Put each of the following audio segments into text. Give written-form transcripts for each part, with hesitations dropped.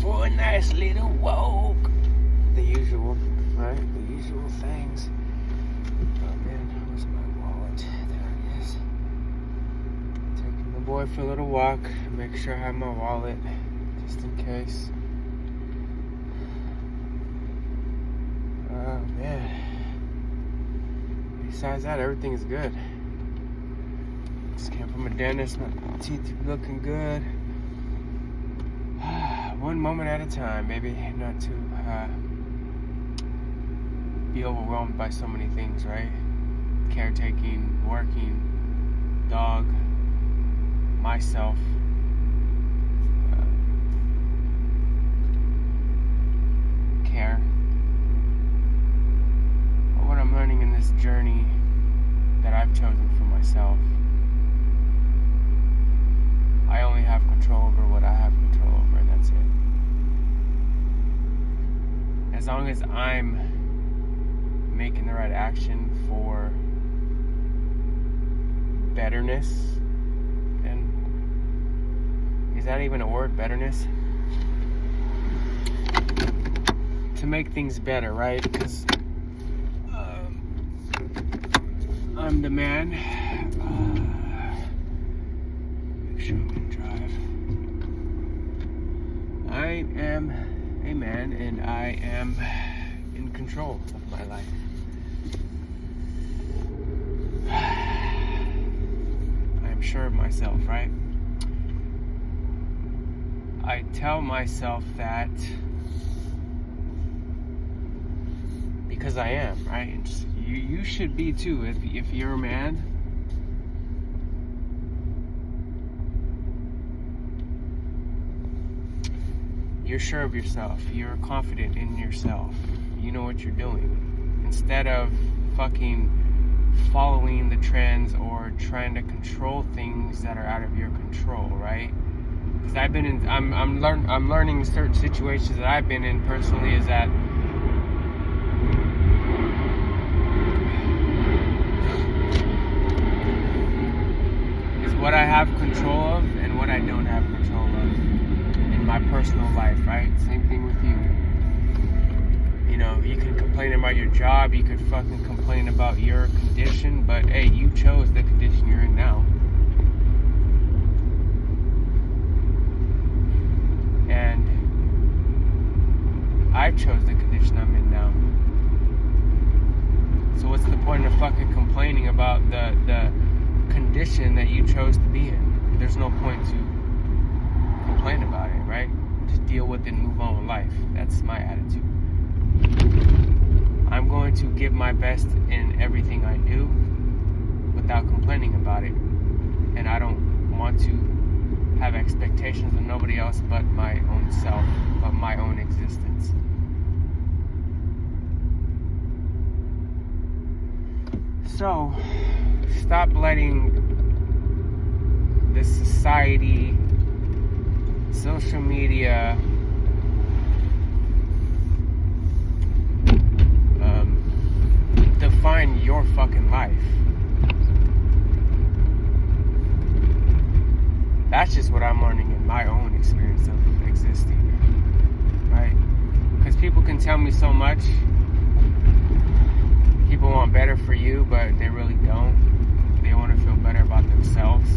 for a nice little walk. The usual, right? The usual things. Oh man, where's my wallet? There it is. Taking the boy for a little walk. Make sure I have my wallet, just in case. Oh man. Besides that, everything is good. Just came from a dentist. My teeth are looking good. One moment at a time, baby. Not to be overwhelmed by so many things, right? Caretaking, working, dog, myself. Care. But what I'm learning in this journey that I've chosen for myself, I only have control over what I have control over, and that's it. As long as I'm making the right action for betterness, and is that even a word, betterness? To make things better, right? Because I'm the man. Make sure I'm gonna drive. I am a man, and I am in control of my life. I am sure of myself, right? I tell myself that because I am, right? And you should be too. If you're a man, you're sure of yourself. You're confident in yourself. You know what you're doing. Instead of fucking following the trends or trying to control things that are out of your control, right? Because I'm learning certain situations that I've been in personally is that what I have control of and what I don't have control of in my personal life, right? Same thing with you. You know, you can complain about your job, you could fucking complain about your condition, but hey, you chose the condition you're in now. And I chose the condition I'm in now. So what's the point of fucking complaining about the condition that you chose to be in? There's no point to complain about it, right? Just deal with it and move on with life. That's my attitude. I'm going to give my best in everything I do without complaining about it. And I don't want to have expectations of nobody else but my own self, but my own existence. So, stop letting this society, social media, define your fucking life. That's just what I'm learning in my own experience of existing, right? Because people can tell me so much. People want better for you, but they really don't. They want to feel better about themselves.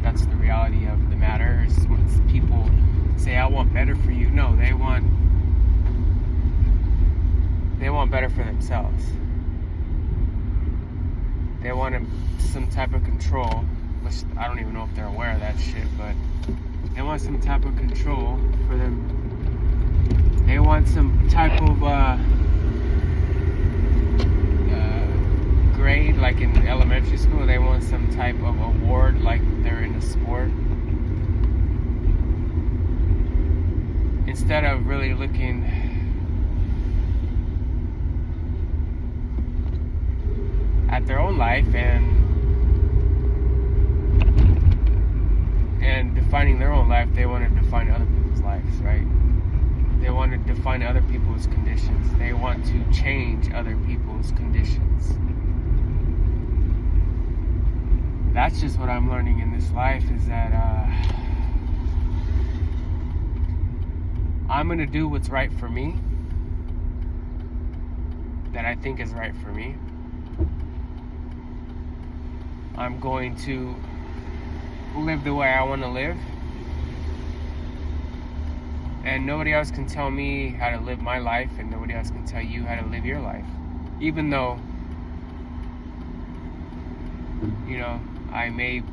That's the reality of the matter. Is when people say, I want better for you. No, they want better for themselves. They want some type of control, which I don't even know if they're aware of that shit, but they want some type of control for them. They want some type of grade, like in elementary school. They want some type of award, like they're in a sport. Instead of really looking at their own life and defining their own life, they want to define other people's lives, right? They want to define other people's conditions. They want to change other people's conditions. That's just what I'm learning in this life, is that I'm going to do what's right for me, that I think is right for me. I'm going to live the way I want to live. And nobody else can tell me how to live my life, and nobody else can tell you how to live your life. Even though, you know, I may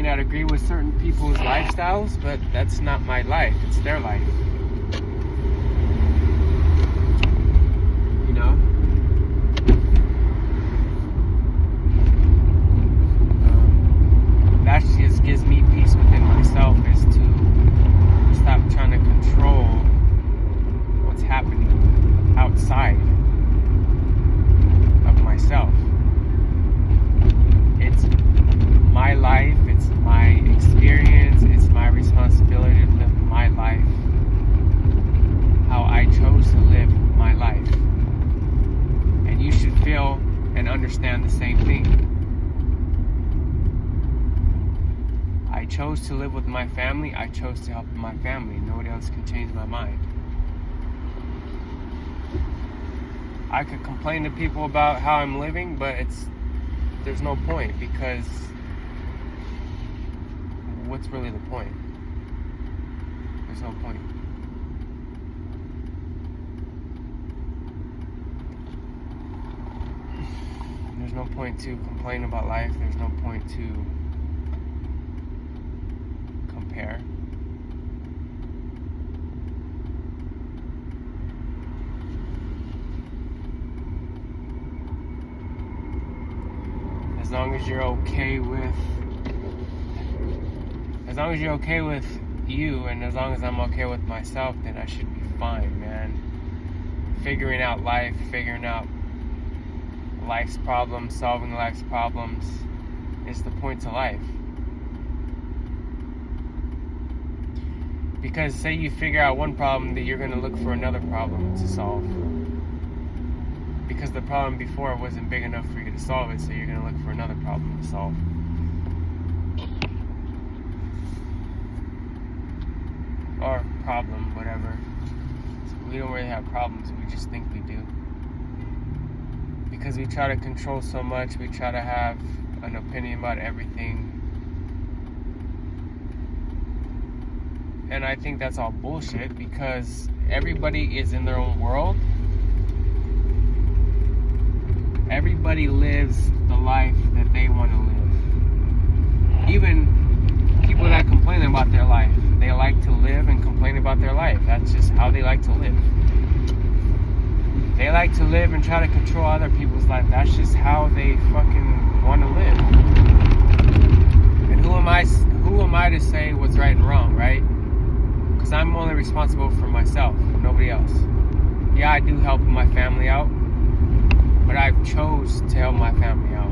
not agree with certain people's lifestyles, but that's not my life, it's their life. You know? That just gives me peace within myself, is to stop trying to control what's happening outside of myself. It's my life, it's my experience, it's my responsibility to live my life how I chose to live my life. And you should feel and understand the same thing. I chose to live with my family, I chose to help my family. Nobody else can change my mind. I could complain to people about how I'm living, but there's no point, because what's really the point? There's no point. There's no point to complain about life. There's no point to compare. As long as you're okay with you, and as long as I'm okay with myself, then I should be fine, man. Figuring out life, figuring out life's problems, solving life's problems is the point to life. Because say you figure out one problem, that you're going to look for another problem to solve. Because the problem before wasn't big enough for you to solve it, so you're going to look for another problem to solve. Or problem, whatever. We don't really have problems, we just think we do. Because we try to control so much, we try to have an opinion about everything. And I think that's all bullshit, because everybody is in their own world. Everybody lives the life that they want to live. Even people that complain about their life, they like to live and complain about their life. That's just how they like to live. They like to live and try to control other people's life. That's just how they fucking want to live. And who am I to say what's right and wrong, right? Because I'm only responsible for myself, nobody else. Yeah, I do help my family out, but I've chose to help my family out.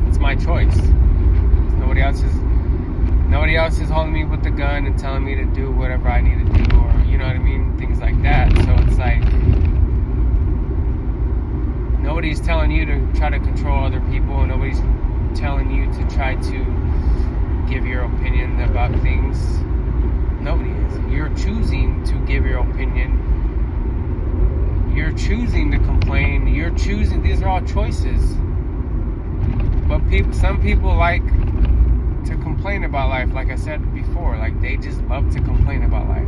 It's my choice. Nobody else is holding me with the gun and telling me to do whatever I need to do, or you know what I mean, things like that. So it's like nobody's telling you to try to control other people, and nobody's telling you to try to give your opinion about things. Nobody is. You're choosing to give your opinion. You're choosing to complain. You're choosing. These are all choices. But some people like to complain about life, like I said before. Like, they just love to complain about life.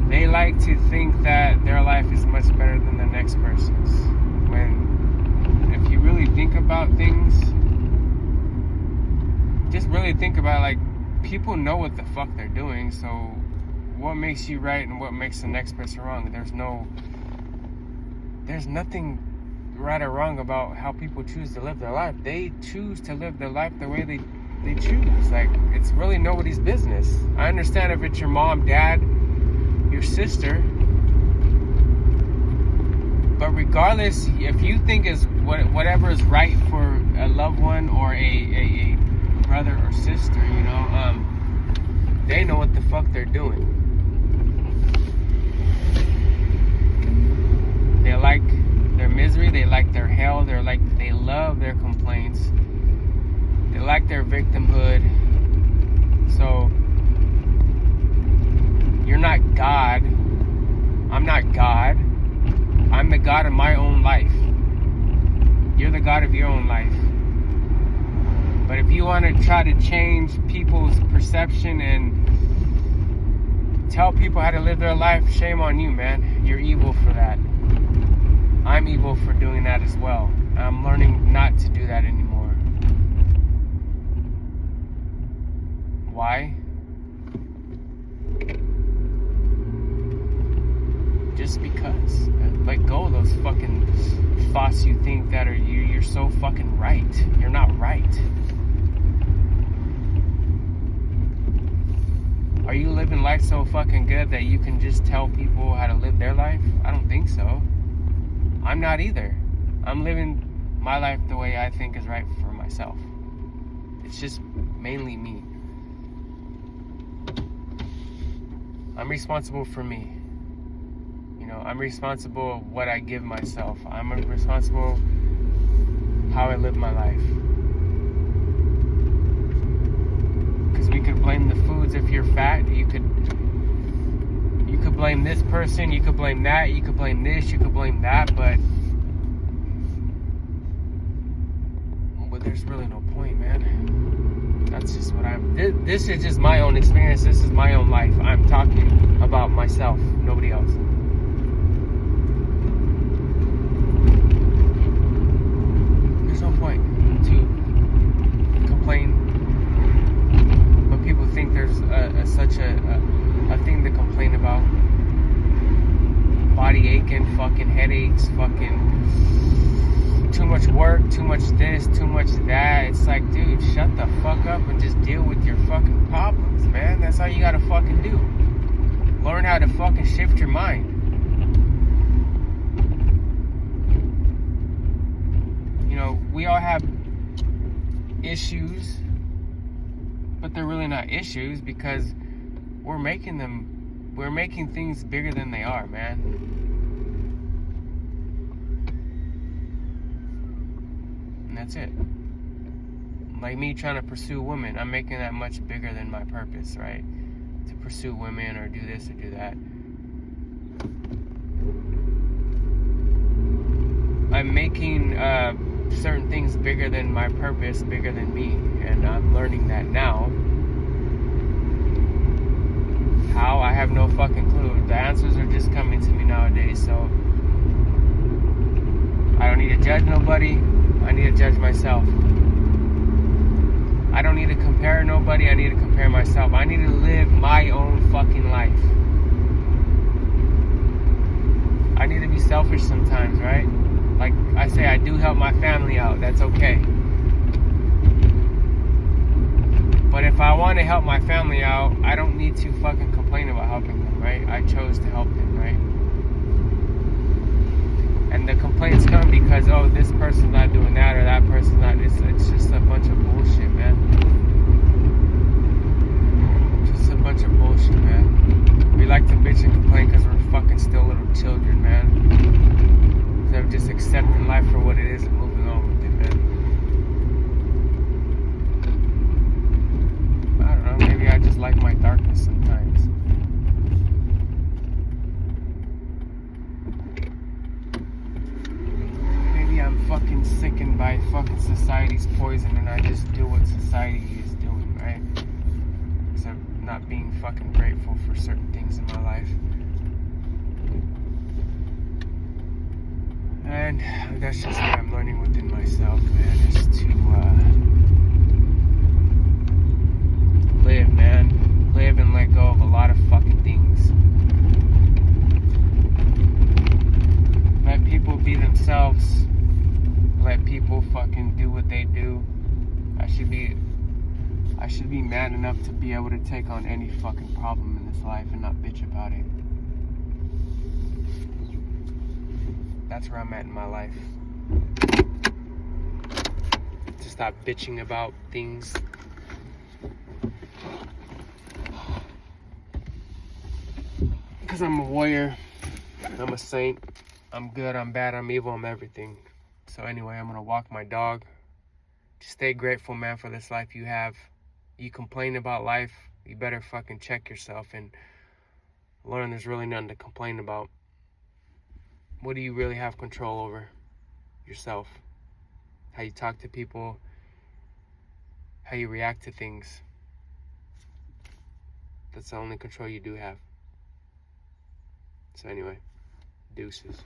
They like to think that their life is much better than the next person's. When, if you really think about things, just really think about, like, people know what the fuck they're doing, so what makes you right and what makes the next person wrong? There's nothing right or wrong about how people choose to live their life. They choose to live their life the way they choose. Like, it's really nobody's business. I understand if it's your mom, dad, your sister, but regardless, if you think is whatever is right for a loved one or a brother or sister, you know, they know what the fuck they're doing. hell. They love their complaints. They like their victimhood. So you're not God. I'm not God. I'm the God of my own life. You're the God of your own life. But if you want to try to change people's perception and tell people how to live their life, shame on you, man. You're evil for that. I'm evil for doing that as well. I'm learning not to do that anymore. Why? Just because. Let go of those fucking thoughts you think that are you're so fucking right. You're not right. Are you living life so fucking good that you can just tell people how to live their life? I don't think so. I'm not either. I'm living my life the way I think is right for myself. It's just mainly me. I'm responsible for me. You know, I'm responsible of what I give myself. I'm responsible how I live my life. Because we could blame the foods if you're fat. You could blame this person, you could blame that, you could blame this, you could blame that, but there's really no point, man. That's just what this is just my own experience. This is my own life. I'm talking about myself, nobody else. There's no point to complain, but people think there's such a thing to complain about. Body aching, fucking headaches, fucking too much work, too much this, too much that. It's like, dude, shut the fuck up and just deal with your fucking problems, man. That's all you gotta fucking do. Learn how to fucking shift your mind. You know, we all have issues, but they're really not issues because we're making things bigger than they are, man. And that's it. Like me trying to pursue women, I'm making that much bigger than my purpose, right? To pursue women or do this or do that. I'm making certain things bigger than my purpose, bigger than me, and I'm learning that now. How? I have no fucking clue. The answers are just coming to me nowadays, so I don't need to judge nobody. I need to judge myself. I don't need to compare nobody. I need to compare myself. I need to live my own fucking life. I need to be selfish sometimes, right? Like I say, I do help my family out. That's okay. But if I want to help my family out, I don't need to fucking complain about helping them, right? I chose to help them, right? And the complaints come because, oh, this person's not doing that or that person's not. It's just a bunch of bullshit, man. Just a bunch of bullshit, man. We like to bitch and complain because we're fucking still little children, man. Instead of just accepting life for what it is and moving on with it, man. I don't know, maybe I just like my darkness sometimes. I'm fucking sickened by fucking society's poison and I just do what society is doing, right? Instead of not being fucking grateful for certain things in my life. And that's just what I'm learning within myself, man, is to live, man. Live and let go of a lot of fucking things. Let people be themselves. Let people fucking do what they do. I should be man enough to be able to take on any fucking problem in this life and not bitch about it. That's where I'm at in my life. To stop bitching about things. Because I'm a warrior. I'm a saint. I'm good, I'm bad, I'm evil, I'm everything. So anyway, I'm gonna walk my dog. Just stay grateful, man, for this life you have. You complain about life, you better fucking check yourself and learn there's really nothing to complain about. What do you really have control over? Yourself. How you talk to people, how you react to things. That's the only control you do have. So anyway, deuces.